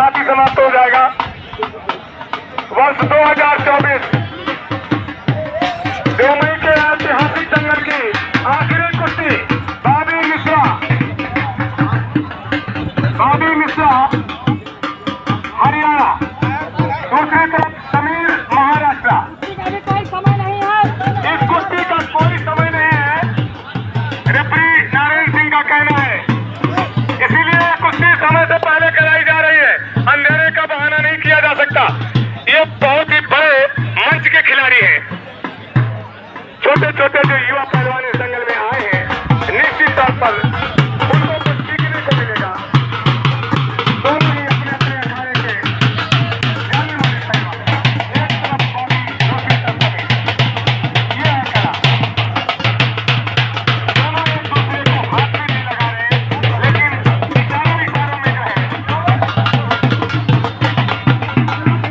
साथ ही समाप्त हो जाएगा। वर्ष 2024 देवमई के ऐतिहासिक दंगल की आखिरी कुश्ती बॉबी मिश्रा हरियाणा, दूसरी तरफ समीर महाराष्ट्र। कोई समय नहीं है, इस कुश्ती का कोई समय नहीं है, रेफरी नारायण सिंह का कहना है। इसीलिए कुश्ती समय से पहले कराई जा रही है। अंधेरे का बहाना नहीं किया जा सकता। ये बहुत ही बड़े मंच के खिलाड़ी हैं। छोटे छोटे जो युवा पहलवान इस दंगल में आए हैं, निश्चित तौर पर उनको कुछ सीखने को मिलेगा। दोनों ही अपने अपने अखाड़े के जाने माने पहलवान, एक तरफ बॉबी, दूसरी तरफ समीर। ये है कला। दोनों एक दूसरे को हाथ भी नहीं लगा रहे, लेकिन इशारों में जो है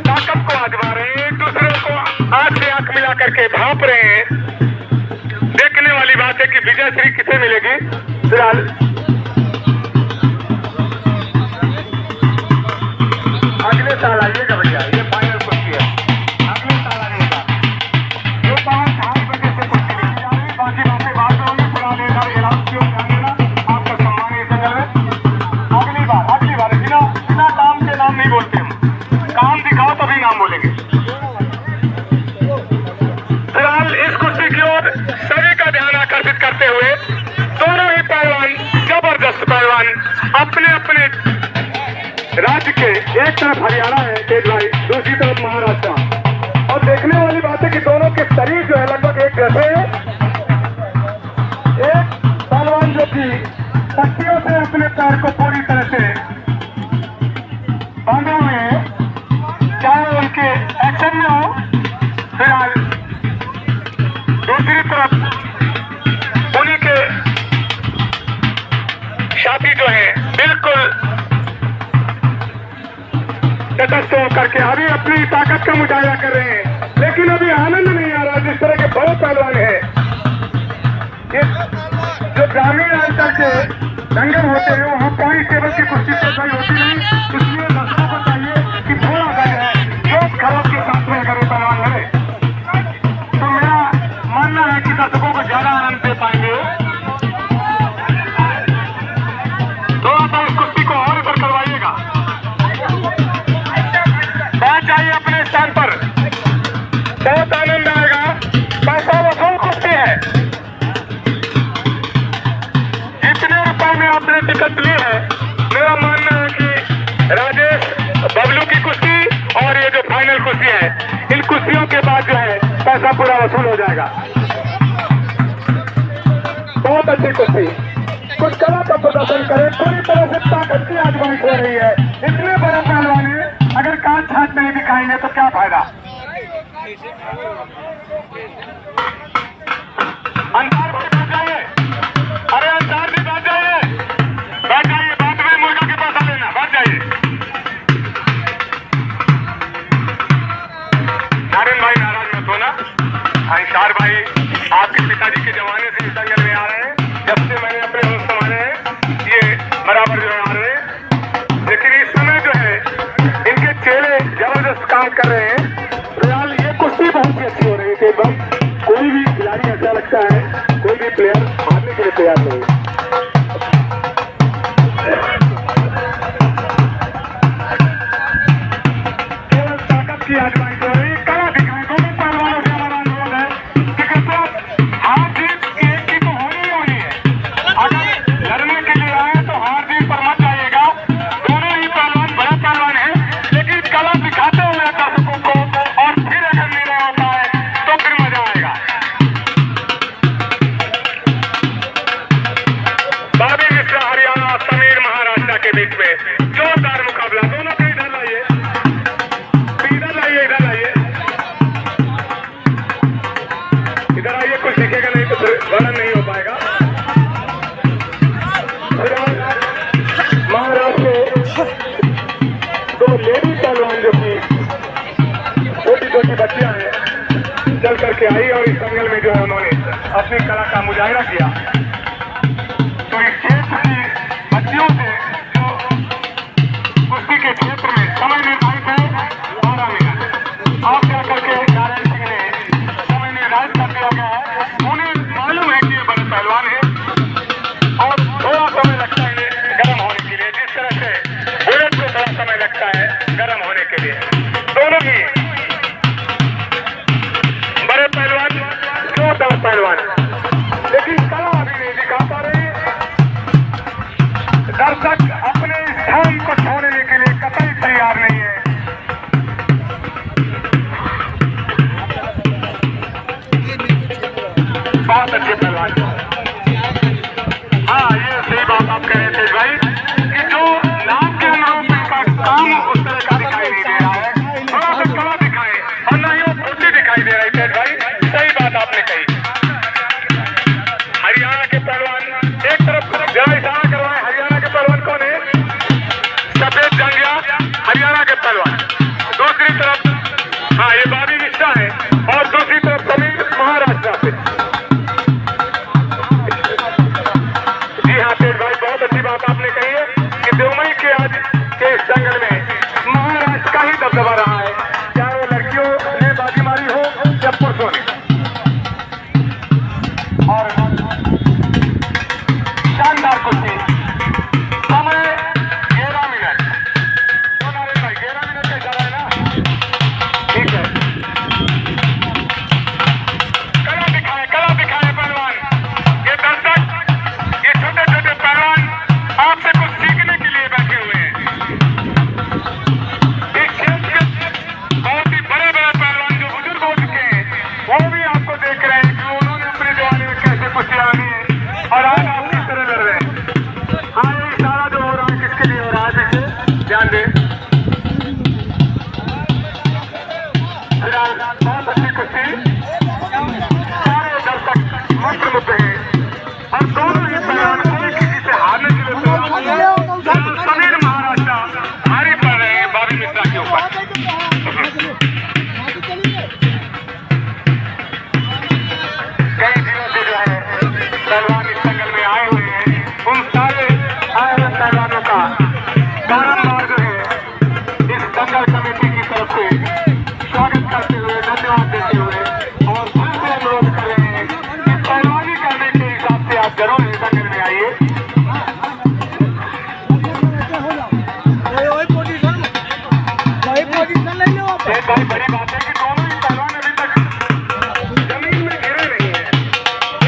ताकत को आजमा रहे हैं, एक दूसरे को आंख से आंख मिला करके भांप रहे हैं। देखने वाली बात है कि विजय श्री किसे मिलेगी। फिलहाल अगले साल आइएगा भैया, ये फाइनल कुश्ती है। अगले साल आइएगा। ये 5:30 बजे से कुश्ती देखी जा रही है। बाकी बातें बाद में होंगी। फिलहाल एक अनाउंस किया जाएगा, आपका सम्मान है इस दंगल में। अगली बार बिना काम के नाम नहीं बोलते हम। काम दिखाओ तभी नाम बोलेंगे। फिलहाल इस कुश्ती की ओर सभी का ध्यान आकर्षित करते हुए दोनों ही पहलवान, जबरदस्त पहलवान, अपने अपने राज्य के, एक तरफ हरियाणा है तेज भाई, दूसरी तरफ महाराष्ट्र। और देखने वाली बात है कि दोनों के शरीर जो है लगभग एक जैसे हैं। एक पहलवान जो कि पट्टियों से अपने पैर को पूरी तरह से बांधे हुए हैं, चाहे उनके एक्शन में हो। फिलहाल दूसरी तरफ उन्हीं के साथी जो है बिल्कुल तटस्थ होकर के अभी अपनी ताकत का मुजाहिरा कर रहे हैं, लेकिन अभी आनंद नहीं आ रहा। जिस तरह के बड़े पहलवान हैं, जो ग्रामीण अंचल के दंगल होते हैं, वहाँ कांस्टेबल की कुश्ती से कोई होती नहीं। इसलिए दर्शकों को चाहिए कि थोड़ा सा जो है जोश खरोश के साथ में अगर पहलवान लड़े तो मेरा मानना है कि दर्शकों को ज्यादा आनंद दे पाएंगे। थोड़ा सा इस कुश्ती को और ऊपर करवाइएगा। बैठ जाइए अपने स्थान पर, बहुत आनंद आएगा। पैसा वसूल कुश्ती है। जितने रुपए में आपने टिकट ली है, मेरा मानना है कि राजेश बबलू की कुश्ती और ये जो फाइनल कुश्ती है, इन कुश्तियों के बाद जो है पैसा पूरा वसूल हो जाएगा। बहुत अच्छी कुश्ती, कुछ कला का प्रदर्शन करें, पूरी तरह से ताकत की आजमाइश हो रही है। इतने बड़े पहलवान हैं, अगर कांच छाट नहीं दिखाएंगे तो क्या फायदा। अंसार भाई बैठ जाइए, अरे अंसार जी बैठ जाइए, बैठ जाइए। बाद में मुर्गा के पैसा लेना, बैठ जाइए। नारायण भाई नाराज मत होना। अंसार भाई आपके पिताजी के जमाने से इस दंगल में आ रहे हैं। जब से मैंने अपने होश संभाले हैं, ये बराबर जो आ रहे हैं, लेकिन इस समय जो है इनके चेहरे जबरदस्त काम कर रहे हैं। फिलहाल ये कुश्ती बहुत ही अच्छी हो रही है। कोई भी खिलाड़ी ऐसा लगता है, कोई भी प्लेयर हारने के लिए तैयार नहीं है। केवल ताकत की आजमाइश हो रही है, कला दिखाएं। दोनों पहलवानों से हमारा अनुरोध है कि कृपया हार जीत एक की तो होनी ही होनी है। अगर लड़ने के लिए आए तो हार जीत पर मत जाइएगा। दोनों ही पहलवान बड़े पहलवान हैं, लेकिन कला दिखाते हुए दर्शकों को, और फिर अगर निर्णय होता है तो फिर मजा आएगा। बॉबी मिश्रा हरियाणा, समीर महाराष्ट्र के बीच में जोरदार मुकाबला। दोनों को इधर लाइए, इधर लाइए, इधर लाइए, इधर आइए। कुछ दिखेगा नहीं तो फिर वर्णन नहीं हो पाएगा। महाराष्ट्र के दो लेडी पहलवान जो कि छोटी छोटी बच्चियां हैं, चल करके आई और इस दंगल में जो है उन्होंने अपनी कला का मुजाहिरा किया। तो इस क्षेत्र की बच्चियों से जो कुश्ती के क्षेत्र में देता है गर्म होने के लिए। दोनों ही बड़े पहलवान, जोरदार पहलवान, लेकिन कला अभी नहीं दिखा पा रहे। दर्शक अपने स्थान को छोड़ने के लिए कतई तैयार नहीं है। बहुत अच्छे पहलवान। हाँ, ये सही बात आप कह रहे थे भाई कि जो नाम के अनुरूप इनका काम उस तरह का दिखाई नहीं दे रहा है। थोड़ा सा कला दिखाए और ना ही वो फुर्ती दिखाई दे रही है भाई। सही बात आपने कही। हरियाणा के पहलवान एक तरफ जरा इशारा करवाए। हरियाणा के पहलवान कौन है? सफेद जंगिया हरियाणा के पहलवान। दूसरी तरफ हाँ, ये बाबी मिश्रा है और दूसरी तरफ समीर महाराष्ट्र से। जी हाँ तेज भाई, बहुत अच्छी बात आपने कही है कि देवमई के आज के इस जंगल में महाराष्ट्र का ही दबदबा रहा है, चाहे वो लड़कियों ने बाजी मारी हो या पुरुषों ने। और शानदार कुश्ती, समय 11 मिनट। तो नरेश भाई 11 मिनट का इशारा है ना? ठीक है। कला दिखाए पहलवान। ये दर्शक, ये छोटे छोटे पहलवान आपसे कुछ सीखने के लिए बैठे हुए हैं। इस क्षेत्र के बहुत ही बड़े बड़े पहलवान जो बुजुर्ग हो चुके हैं वो भी आपको देख रहे हैं कि उन्होंने अपने जवानी में कैसे कुश्तियां लड़ी है और आज आप किस तरह लड़ रहे हैं। हाँ, ये इशारा जो हो रहा है किसके लिए हो रहा है, देखिए ध्यान दें। फिलहाल बहुत अच्छी कुश्ती, सारे दर्शक मंत्रमुग्ध हैं और दोनों ही पहलवान कोई किसी से हारने के लिए समीर महाराष्ट्र भारी पड़ रहे हैं बाबी मिश्रा के ऊपर। कई दिनों से जो है पहलवान इस जंगल में आए हुए हैं। उन सारे आए हुए पहलवानों का बारम्बार जो है इस दंगल कमेटी की तरफ से स्वागत करते हुए, धन्यवाद देते हुए और फिर से अनुरोध कर रहे हैं कि पहलवानी करने के हिसाब से आप जरूर इस दंगल में आइए। एक भाई बड़ी बात है कि दोनों ही पहलवान अभी तक जमीन में गिरे नहीं है।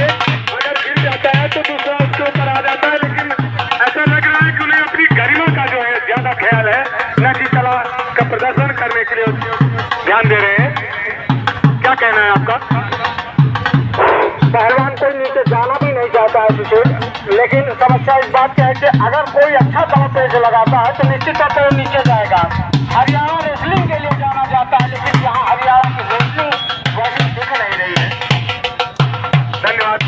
एक अगर गिर जाता है तो दूसरा उसके ऊपर आ जाता है, लेकिन ऐसा लग रहा है कि उन्हें अपनी गरिमा का जो है ज्यादा ख्याल है, न कि कला का प्रदर्शन करने के लिए ध्यान दे रहे हैं। क्या कहना है आपका? पहलवान कोई नीचे जाना भी नहीं चाहता है किसी, लेकिन समस्या इस बात की है कि अगर कोई अच्छा दांव पेच लगाता है तो निश्चित तौर पर नीचे जाएगा। हरियाणा रेसलिंग के लिए जाना जाता है, लेकिन यहाँ हरियाणा की रेसलिंग वैसे दिख नहीं रही है। धन्यवाद।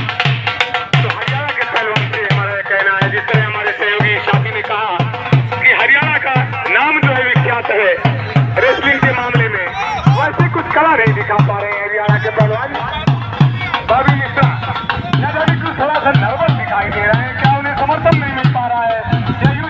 तो हरियाणा के पहलवान से हमारा कहना है, जिस तरह हमारे सहयोगी साथी ने कहा कि हरियाणा का नाम जो है विख्यात है रेसलिंग के मामले में, वैसे कुछ कला नहीं दिखा पा रहे हैं हरियाणा के पहलवान। बाबी मिश्रा नजर भी थोड़ा सा नर्वस दिखाई दे रहे हैं। क्या उन्हें समर्थन नहीं मिल पा रहा है? या यूं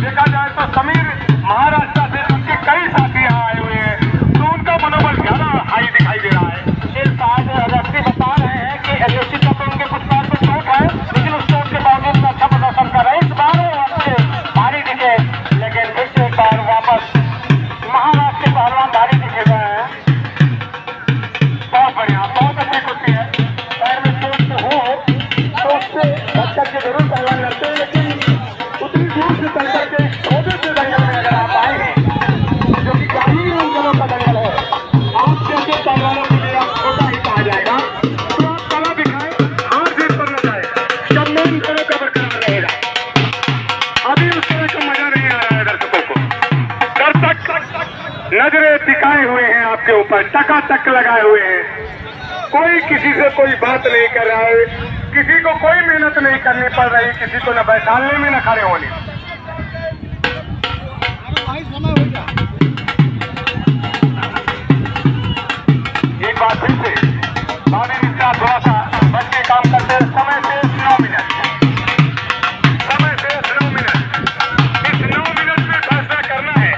देखा जाए तो समीर महाराष्ट्र से उनके कई साथी यहाँ आए हुए हैं, तो उनका मनोबल ज्यादा हाई दिखाई दे रहा है। ये शायद व्यक्ति बता रहे हैं कि निश्चित तौर पर उनके कुछ पैर पर चोट है, लेकिन उस चोट के बावजूद वो अच्छा प्रदर्शन कर रहे हैं। इस बार वो अच्छे भारी दिखे, लेकिन फिर से एक बार वापस महाराष्ट्र के पहलवान भारी दिखे गए हैं। बहुत बढ़िया, बहुत अच्छी कुश्ती है। पैर में चोट हो तो उससे बच के जरूर पहलवान लड़ते हैं, लेकिन उतनी दूर से चल करके इस छोटे से दंगल में अगर आप आए हैं, जो कि ग्रामीण अंचलों का दंगल है, आप जैसे पहलवानों के लिए आप छोटा ही कहा जाएगा। तो आप कला दिखाएं, हार जीत पर न जाए, सम्मान दोनों का बरकरार रहेगा। अभी उस तरह का मजा नहीं आ रहा है दर्शकों को। दर्शक नजरें टिकाए हुए हैं आपके ऊपर, टकाटक लगाए हुए हैं। कोई किसी से कोई बात नहीं कर रहा है, किसी को कोई मेहनत नहीं करनी पड़ रही, किसी को न बैठाने में न खड़े होने। एक बार फिर से बाबी मिश्रा थोड़ा सा बच के काम करते हैं। समय से 9 मिनट, समय से 9 मिनट। इस 9 मिनट में फैसला करना है।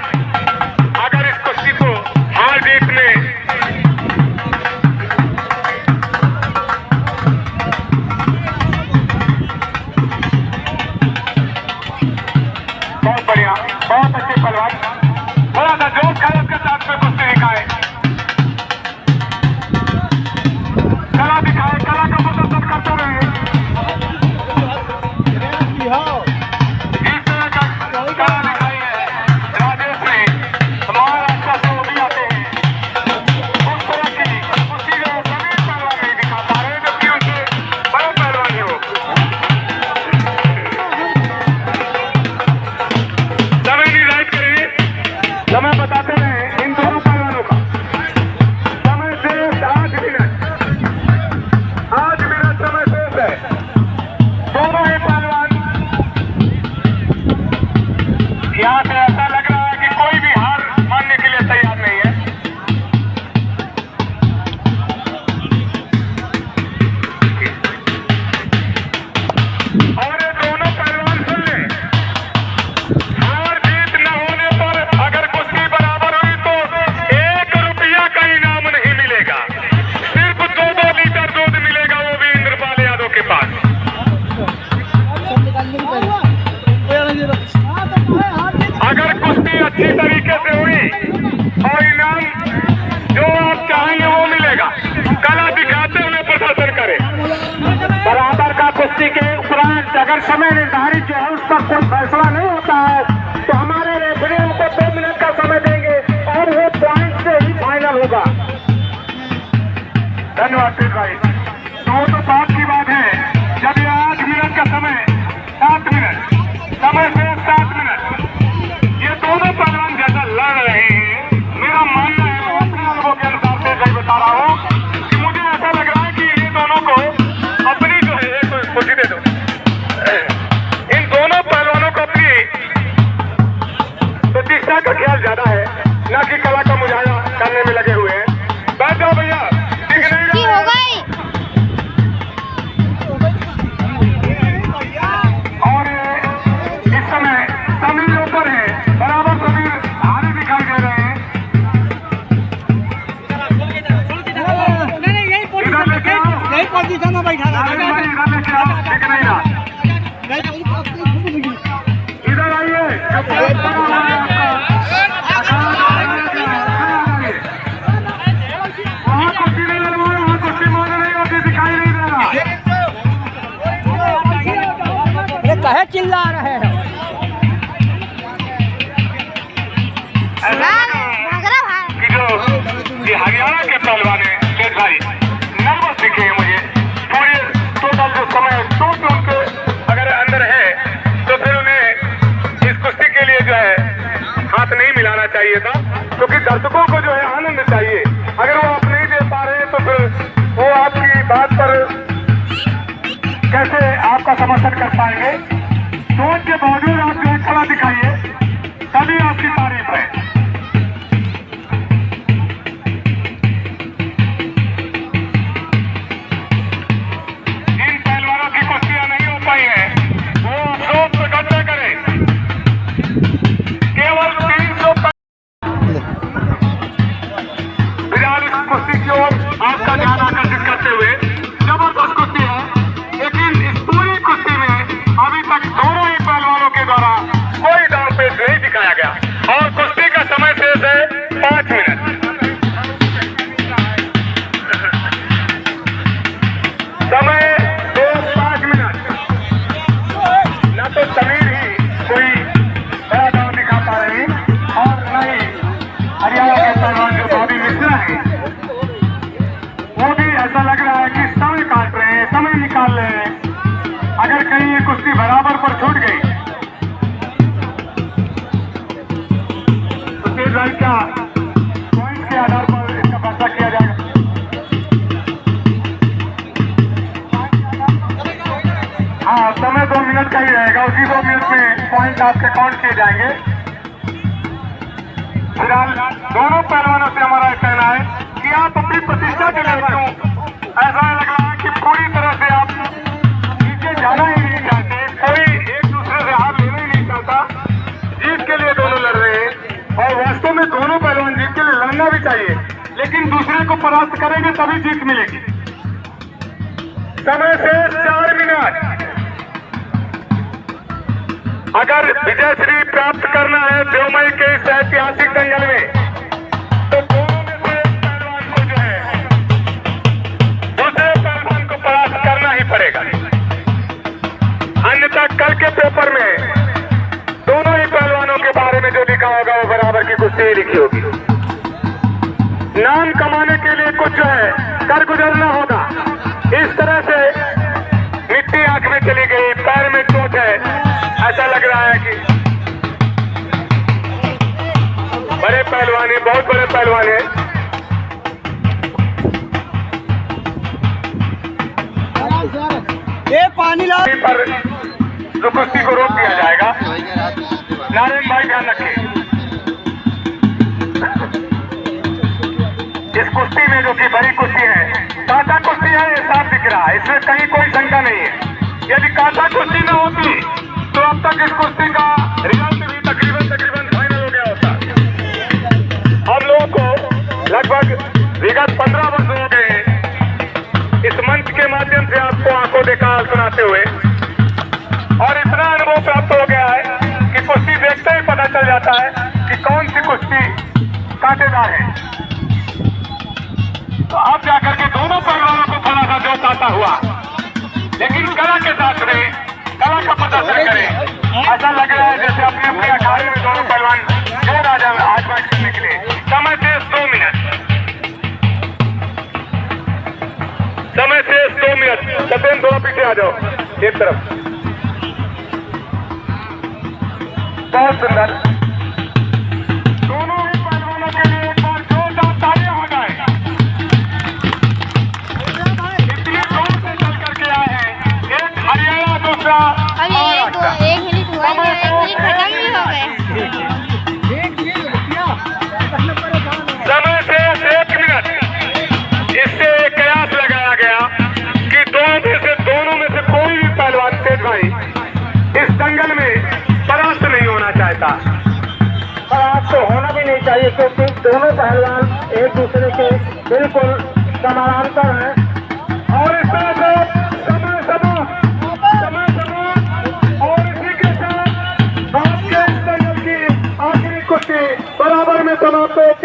अगर इस कुश्ती को हार जीत में जोश खैरत के साथ में कुश्ती दिखाए, कला दिखाए, कला का प्रदर्शन करते रहे। इस तरह का कला दिखाई है राजेश ने, महाराष्ट्र से वो भी आते हैं। उस तरह की कुश्ती जो सभी पहलवान नहीं दिखा पा रहे, जबकि उनसे बड़े पहलवान है वो। समय निर्धारित करिए, समय बताते रहे इन दोनों पहलवानों का। समय शेष 8 मिनट, 8 मिनट समय शेष है। दोनों ही पहलवान, यहाँ से ऐसा लग रहा है कि कोई भी हार मानने के लिए तैयार नहीं है। और ये दोनों पहलवान सुन लें, हार जीत न होने पर अगर कुश्ती बराबर हुई तो 1 रुपया का इनाम नहीं मिलेगा, सिर्फ 2-2 लीटर दूध मिलेगा, वो भी इंद्रपाल यादव के पास। अगर कुश्ती अच्छी तरीके से हुई और इनाम जो आप चाहेंगे वो मिलेगा। कला दिखाते हुए प्रदर्शन करें। बराबर का कुश्ती के उपरांत अगर समय निर्धारित जो है उस पर कोई फैसला नहीं होता है तो हमारे रेफरी उनको 2 मिनट का समय देंगे और वो पॉइंट से ही फाइनल होगा। धन्यवाद पीर भाई। तो वो तो बात की बात है, जब ये 8 मिनट का समय, 7 मिनट समय से 7 मिनट, ये दोनों पहलवान जैसा लड़ रहे हैं, मेरा मानना है, मैं अपने अनुभव के अनुसार से सही बता रहा हूँ कि मुझे ऐसा लग रहा है कि ये दोनों को अपनी जो है, कुर्सी दे दो, इन दोनों पहलवानों को अपनी प्रतिष्ठा का ख्याल ज्यादा है, न कि कला का मुजाहिदा करने में लगे हुए हैं। बैठ जाओ भैया, दिख नहीं की रहा हो है। गई। और इस समय समीर ऊपर है, बराबर समीर हारे दिखाई दे रहे हैं। इधर लेके आओ, यही पोजीशन में बैठा नारायण भाई इधर लेके आओ, दिख नहीं रहा। इधर आइए, जब बहुत बड़ा हो रहा है आपका। वहाँ कुर्सी नहीं लगवाए, वहाँ कुर्सी मौज नहीं होती, दिखाई नहीं दे रहा। ये कहे चिल्ला रहे हैं। ऐसा लगा कि जो ये हरियाणा के पहलवान हैं शेख भाई, नर्वस दिखे हैं मुझे। पूरे टोटल जो समय सोच उनके अगर अंदर है तो फिर उन्हें इस कुश्ती के लिए जो है हाथ नहीं मिलाना चाहिए था, क्योंकि दर्शकों को जो है आनंद चाहिए। अगर वो आप नहीं दे पा रहे हैं तो फिर वो आपकी बात पर कैसे आपका समर्थन कर पाएंगे। सोच के बावजूद आप जो है कला दिखाइए, तभी आपकी तारीफ है। जिन पहलवानों की कुश्तियां नहीं हो पाई हैं, वो अफसोस प्रकट न करें। केवल 300 फिलहाल इस कुश्ती की ओर आपका ध्यान आकर्षित करते हुए, जबरदस्त कुश्ती है, लेकिन इस पूरी कुश्ती में अभी तक दोनों ही पहलवानों के द्वारा कोई दांव पेच नहीं दिखाया गया और कुश्ती का समय शेष है 5 मिनट। समय शेष 5 मिनट। न तो समीर ही कोई बड़ा दांव दिखा पा रहे हैं और न ही हरियाणा के पहलवान जो बॉबी मिश्रा है, वो भी ऐसा लग रहा है कि समय काट रहे हैं, समय निकाल रहे हैं। अगर कहीं ये कुश्ती बराबर पर छूट गई तो तेज भाई क्या पॉइंट के आधार पर इसका फैसला किया जाएगा। हाँ, समय 2 मिनट का ही रहेगा, उसी 2 मिनट में पॉइंट आपके काउंट किए जाएंगे। फिलहाल दोनों पहलवानों से हमारा कहना है कि आप अपनी प्रतिष्ठा के लिए क्यों, ऐसा लग रहा है कि पूरी तरह से आप नीचे जाना ही नहीं चाहते, कोई एक दूसरे से हाथ लेना ही नहीं चाहता। जीत के लिए दोनों लड़ रहे हैं और वास्तव में दोनों पहलवान जीत के लिए लड़ना भी चाहिए, लेकिन दूसरे को परास्त करेंगे तभी जीत मिलेगी। समय से 4 मिनट। अगर विजयश्री प्राप्त करना है देवमई के इस ऐतिहासिक दंगल में, तो दोनों में से एक पहलवान को जो है दूसरे पहलवान को परास्त करना ही पड़ेगा। अन्यथा कल के पेपर में दोनों ही पहलवानों के बारे में जो लिखा होगा वो बराबर की कुश्ती ही लिखी होगी। नाम कमाने के लिए कुछ जो है कर गुजरना होगा। इस तरह से मिट्टी आंख में चली गई, पैर में चोट है, ऐसा लग रहा है कि बड़े पहलवान है, बहुत बड़े पहलवान है। ये पानी ला पर जो कुश्ती को रोक दिया जाएगा। नारायण भाई ध्यान रखें, इस कुश्ती में जो कि बड़ी कुश्ती है, कांटा कुश्ती है, ये साफ दिख रहा है, इसमें कहीं कोई शंका नहीं है। यदि कांटा कुश्ती न होती तो अब तक इस कुश्ती का रिजल्ट भी तकरीबन फाइनल हो गया होता। हम लोगों को लगभग विगत 15 वर्ष हो गए हैं इस मंच के माध्यम से आपको आंखों देखा सुनाते हुए, और इतना अनुभव प्राप्त हो गया है कि कुश्ती देखते ही पता चल जाता है कि कौन सी कुश्ती कांटेदार है। तो अब जाकर के दोनों पहलवानों को थोड़ा सा जोश आता हुआ, लेकिन कला के साथ में कला का प्रदर्शन करें। ऐसा लग रहा है जैसे अपने अपने अखाड़े में दोनों पहलवान जोर आजमाइश करने के लिए। समय शेष 2 मिनट, समय शेष 2 मिनट। सत्येंद्र थोड़ा पीछे आ जाओ एक तरफ। बहुत सुंदर, दोनों ही पहलवानों के लिए एक बार जोरदार तालियां हो जाए। इतनी दूर से चल करके आए हैं, एक हरियाणा, दूसरा अभी एक मिनट हुआ है, 1 मिनट खत्म ही हो गए। समय से 1 मिनट। इससे एक कयास लगाया गया कि दोनों में से कोई भी पहलवान तेज भाई इस दंगल में परास्त नहीं होना चाहता। और आज तो होना भी नहीं चाहिए, क्योंकि दोनों पहलवान एक दूसरे के बिल्कुल समानांतर हैं। और इस तरह से